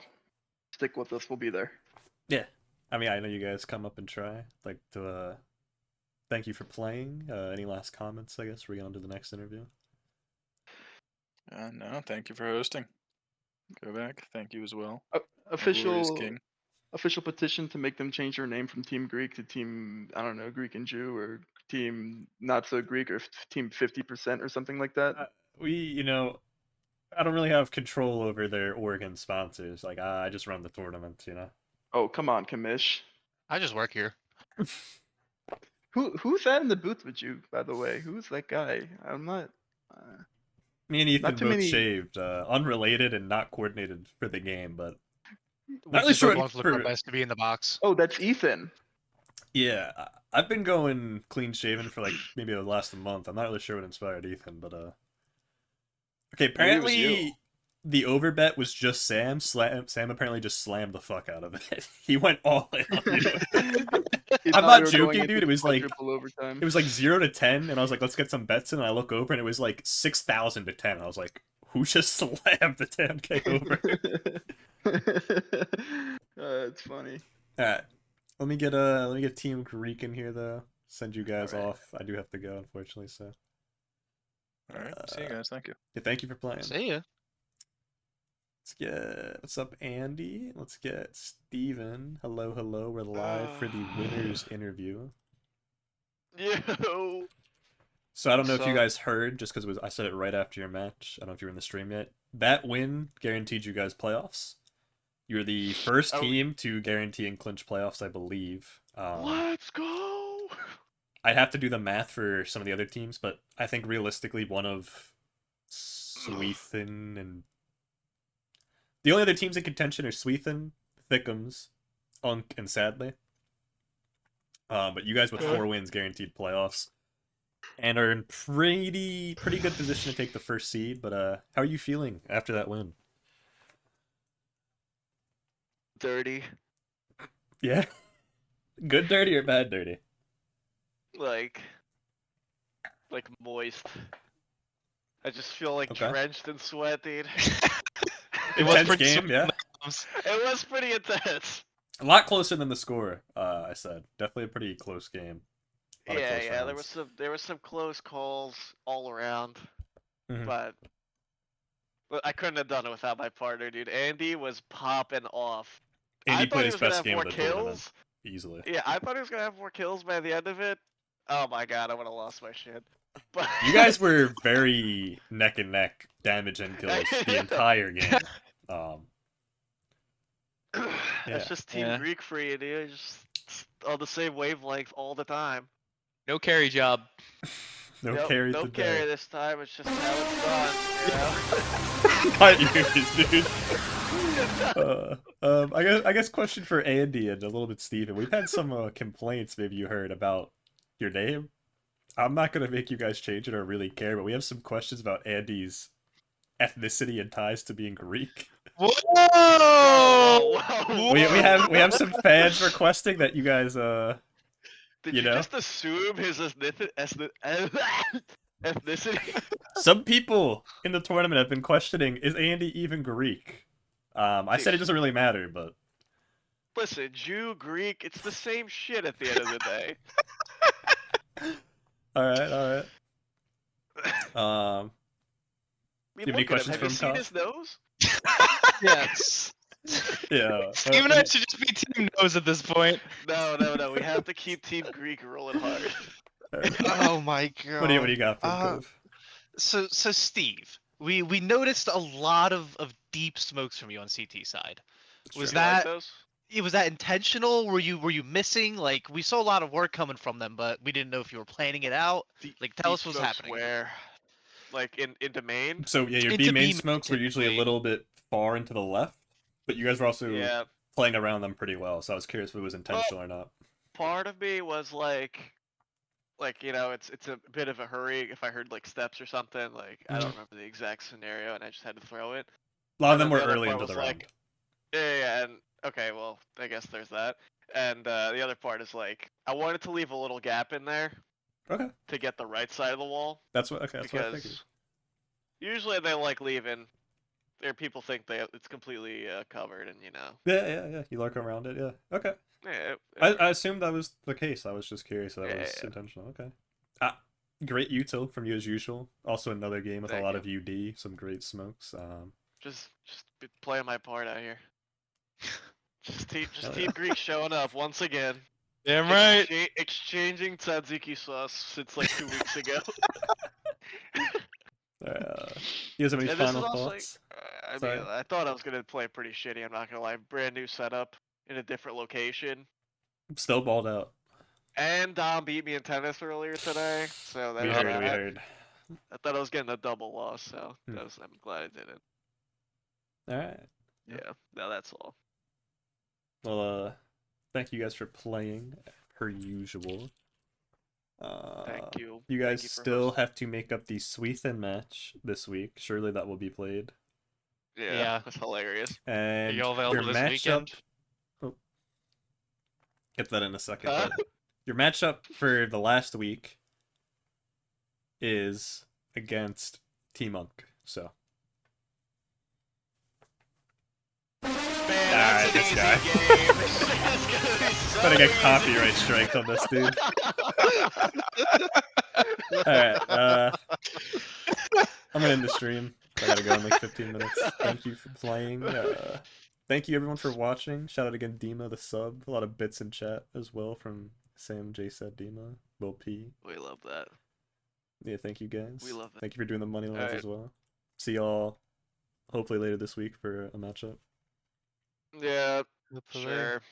[SPEAKER 5] stick with us. We'll be there.
[SPEAKER 2] Yeah. I mean, I know you guys come up and try. Like to thank you for playing. Any last comments, I guess, we get on to the next interview?
[SPEAKER 4] No, thank you for hosting. Go back. Thank you as well.
[SPEAKER 5] Official petition to make them change their name from Team Greek to Team, I don't know, Greek and Jew, or Team Not So Greek, or Team 50% or something like that.
[SPEAKER 2] I don't really have control over their Oregon sponsors. Like I just run the tournament, you know.
[SPEAKER 5] Oh, come on, Kamish.
[SPEAKER 1] I just work here.
[SPEAKER 5] Who's that in the booth with you, by the way? Who's that guy? I'm not.
[SPEAKER 2] Me and Ethan
[SPEAKER 5] Not too
[SPEAKER 2] both
[SPEAKER 5] many-
[SPEAKER 2] shaved, unrelated and not coordinated for the game, but
[SPEAKER 1] We
[SPEAKER 2] not really
[SPEAKER 1] just
[SPEAKER 2] sure
[SPEAKER 1] want to look our
[SPEAKER 2] for.
[SPEAKER 1] best to be in the box.
[SPEAKER 5] Oh, that's Ethan.
[SPEAKER 2] Yeah, I've been going clean shaven for like maybe the last month. I'm not really sure what inspired Ethan, but okay.
[SPEAKER 4] Maybe it was
[SPEAKER 2] Apparently,
[SPEAKER 4] you.
[SPEAKER 2] the overbet was just Sam. Sam apparently just slammed the fuck out of it. He went all in on you.
[SPEAKER 5] He
[SPEAKER 2] I'm
[SPEAKER 5] thought
[SPEAKER 2] not
[SPEAKER 5] we were going
[SPEAKER 2] joking,
[SPEAKER 5] into
[SPEAKER 2] dude. It was like
[SPEAKER 5] quadruple overtime.
[SPEAKER 2] it was like 0 to 10, and I was like, let's get some bets in. And I look over, and it was like 6,000 to 10. I was like, who just slammed the 10K over?
[SPEAKER 5] It's funny.
[SPEAKER 2] All right, let me get Team Greek in here though. Send you guys
[SPEAKER 3] Alright.
[SPEAKER 2] off. I do have to go, unfortunately. So
[SPEAKER 4] All right. See you guys. Thank you.
[SPEAKER 2] yeah, thank you for playing.
[SPEAKER 1] See ya.
[SPEAKER 2] Let's get what's up, Andy. Let's get Steven. Hello, hello. We're live for the winners interview.
[SPEAKER 5] Yo.
[SPEAKER 2] So I don't know if you
[SPEAKER 1] So-
[SPEAKER 2] guys heard, just because I said it right after your match. I don't know if you were in the stream yet. That win guaranteed you guys playoffs. You're the first team to guarantee and clinch playoffs, I believe.
[SPEAKER 5] Let's go.
[SPEAKER 2] I'd have to do the math for some of the other teams, but I think realistically, one of Swethen and the only other teams in contention are Swethen, Thiccems, Unk, and Sadly. But you guys with 4 wins guaranteed playoffs, and are in pretty good position to take the first seed. But how are you feeling after that win?
[SPEAKER 6] Dirty,
[SPEAKER 2] Yeah, good dirty or bad dirty?
[SPEAKER 6] like moist. I just feel like
[SPEAKER 2] Okay.
[SPEAKER 6] drenched in sweat, dude.
[SPEAKER 1] It was
[SPEAKER 2] Intense
[SPEAKER 1] pretty
[SPEAKER 2] game, yeah.
[SPEAKER 6] It was pretty intense.
[SPEAKER 2] A lot closer than the score. I said definitely a pretty close game. A lot of
[SPEAKER 6] Yeah,
[SPEAKER 2] close
[SPEAKER 6] yeah.
[SPEAKER 2] rounds.
[SPEAKER 6] There was some close calls all around,
[SPEAKER 2] Mhm.
[SPEAKER 6] but I couldn't have done it without my partner, dude. Andy was popping off.
[SPEAKER 2] Andy
[SPEAKER 6] I thought
[SPEAKER 2] played
[SPEAKER 6] he
[SPEAKER 2] his
[SPEAKER 6] was gonna
[SPEAKER 2] best
[SPEAKER 6] have
[SPEAKER 2] game
[SPEAKER 6] more
[SPEAKER 2] of the tournament
[SPEAKER 6] kills.
[SPEAKER 2] easily.
[SPEAKER 6] Yeah, I thought he was gonna have more kills by the end of it. Oh my god, I would have lost my shit. But
[SPEAKER 2] You guys were very neck and neck damage and kills the entire game. Yeah.
[SPEAKER 6] It's just Team
[SPEAKER 1] Yeah.
[SPEAKER 6] Greek for you, dude. Just on the same wavelength all the time.
[SPEAKER 1] No carry job.
[SPEAKER 2] No
[SPEAKER 6] Nope,
[SPEAKER 2] carry
[SPEAKER 6] no
[SPEAKER 2] today.
[SPEAKER 6] carry this time. It's just how it's done.
[SPEAKER 2] Cut yours, dude. I guess question for Andy and a little bit Steven. We've had some complaints, maybe you heard, about your name. I'm not gonna make you guys change it or really care, but we have some questions about Andy's ethnicity and ties to being Greek.
[SPEAKER 1] Whoa!
[SPEAKER 6] Whoa.
[SPEAKER 2] We have some fans requesting that you guys
[SPEAKER 6] Did
[SPEAKER 2] you
[SPEAKER 6] you
[SPEAKER 2] know?
[SPEAKER 6] just assume his ethnicity?
[SPEAKER 2] Some people in the tournament have been questioning, is Andy even Greek? I said it doesn't really matter, but
[SPEAKER 6] Listen, Jew, Greek, it's the same shit at the end of the day.
[SPEAKER 2] all right.
[SPEAKER 6] I mean,
[SPEAKER 2] You have any
[SPEAKER 6] look at him.
[SPEAKER 2] questions
[SPEAKER 6] Have you
[SPEAKER 2] for
[SPEAKER 6] seen
[SPEAKER 2] him,
[SPEAKER 6] his nose?
[SPEAKER 1] Yes.
[SPEAKER 2] yeah.
[SPEAKER 1] Steve and I should just be team nose at this point.
[SPEAKER 6] No. We have to keep Team Greek rolling hard.
[SPEAKER 1] Oh my god.
[SPEAKER 2] What do you got for him,
[SPEAKER 1] Uh,
[SPEAKER 2] Cove?
[SPEAKER 1] So Steve, we noticed a lot of deep smokes from you on CT side. Was
[SPEAKER 6] You like
[SPEAKER 1] that
[SPEAKER 6] those?
[SPEAKER 1] was that intentional? Were you missing? Like we saw a lot of work coming from them, but we didn't know if you were planning it out. Like tell
[SPEAKER 6] Deep
[SPEAKER 1] us what's
[SPEAKER 6] smokes
[SPEAKER 1] happening.
[SPEAKER 6] Where? Like into main?
[SPEAKER 2] So yeah, your
[SPEAKER 1] into
[SPEAKER 2] B main
[SPEAKER 1] B
[SPEAKER 2] smokes were usually a
[SPEAKER 1] typically.
[SPEAKER 2] little bit far into the left, but you guys were also
[SPEAKER 6] Yeah.
[SPEAKER 2] playing around them pretty well. So I was curious if it was intentional or not.
[SPEAKER 6] Part of me was like you know, it's a bit of a hurry if I heard like steps or something. Like I don't remember the exact scenario, and I just had to throw it.
[SPEAKER 2] A lot of
[SPEAKER 6] And
[SPEAKER 2] them
[SPEAKER 6] then
[SPEAKER 2] were
[SPEAKER 6] the other
[SPEAKER 2] early
[SPEAKER 6] part
[SPEAKER 2] into the
[SPEAKER 6] was
[SPEAKER 2] round.
[SPEAKER 6] like, yeah, and okay, well, I guess there's that. And the other part is like, I wanted to leave a little gap in there
[SPEAKER 2] Okay,
[SPEAKER 6] to get the right side of the wall
[SPEAKER 2] that's what I figured.
[SPEAKER 6] because usually they like leaving. There, people think it's completely covered, and you know.
[SPEAKER 2] Yeah. You lurk around it. Yeah. Okay.
[SPEAKER 6] Yeah,
[SPEAKER 2] I assumed that was the case. I was just curious if that was
[SPEAKER 6] Yeah.
[SPEAKER 2] intentional. Okay. Great util from you as usual. Also another game with
[SPEAKER 6] Thank
[SPEAKER 2] a lot
[SPEAKER 6] you.
[SPEAKER 2] of UD, some great smokes.
[SPEAKER 6] just playing my part out here. Just
[SPEAKER 2] Hell
[SPEAKER 6] Team
[SPEAKER 2] yeah.
[SPEAKER 6] Greek showing up once again.
[SPEAKER 1] Damn right.
[SPEAKER 6] Exchanging tzatziki sauce since like 2 weeks ago.
[SPEAKER 2] You guys have any
[SPEAKER 6] And this is
[SPEAKER 2] final
[SPEAKER 6] also,
[SPEAKER 2] thoughts?
[SPEAKER 6] I
[SPEAKER 2] Sorry.
[SPEAKER 6] mean, I thought I was gonna play pretty shitty. I'm not gonna lie. Brand new setup in a different location.
[SPEAKER 2] Still balled out.
[SPEAKER 6] And Dom beat me in tennis earlier today, so
[SPEAKER 2] We
[SPEAKER 6] there's
[SPEAKER 2] heard.
[SPEAKER 6] that.
[SPEAKER 2] We heard.
[SPEAKER 6] I thought I was getting a double loss, so
[SPEAKER 2] Hmm.
[SPEAKER 6] I'm glad I didn't.
[SPEAKER 2] All right.
[SPEAKER 6] Yeah, no, that's all.
[SPEAKER 2] Well, thank you guys for playing per usual.
[SPEAKER 6] Thank you.
[SPEAKER 2] You
[SPEAKER 6] Thank
[SPEAKER 2] guys
[SPEAKER 6] you for
[SPEAKER 2] still
[SPEAKER 6] hosting.
[SPEAKER 2] have to make up the Swethen match this week. Surely that will be played.
[SPEAKER 6] Yeah, that's hilarious.
[SPEAKER 2] And
[SPEAKER 1] you all
[SPEAKER 2] your
[SPEAKER 1] available this
[SPEAKER 2] matchup.
[SPEAKER 1] weekend?
[SPEAKER 2] Oh, get that in a second.
[SPEAKER 6] Huh?
[SPEAKER 2] But your matchup for the last week is against T-Monk. So.
[SPEAKER 6] Man,
[SPEAKER 2] Alright,
[SPEAKER 6] that's an
[SPEAKER 2] this
[SPEAKER 6] easy
[SPEAKER 2] guy.
[SPEAKER 6] game. That's gonna be so
[SPEAKER 2] Better get
[SPEAKER 6] easy.
[SPEAKER 2] copyright strikes on this dude. Alright, I'm gonna end the stream. I gotta go in like 15 minutes. Thank you for playing. Thank you everyone for watching. Shout out again Dima the sub. A lot of bits in chat as well from Sam J said Dima, Will P.
[SPEAKER 6] We love that.
[SPEAKER 2] Yeah, thank you guys.
[SPEAKER 6] We love that.
[SPEAKER 2] Thank you for doing the money lines
[SPEAKER 6] Alright.
[SPEAKER 2] as well. See y'all hopefully later this week for a matchup.
[SPEAKER 6] Yeah,
[SPEAKER 1] Hopefully.
[SPEAKER 6] sure.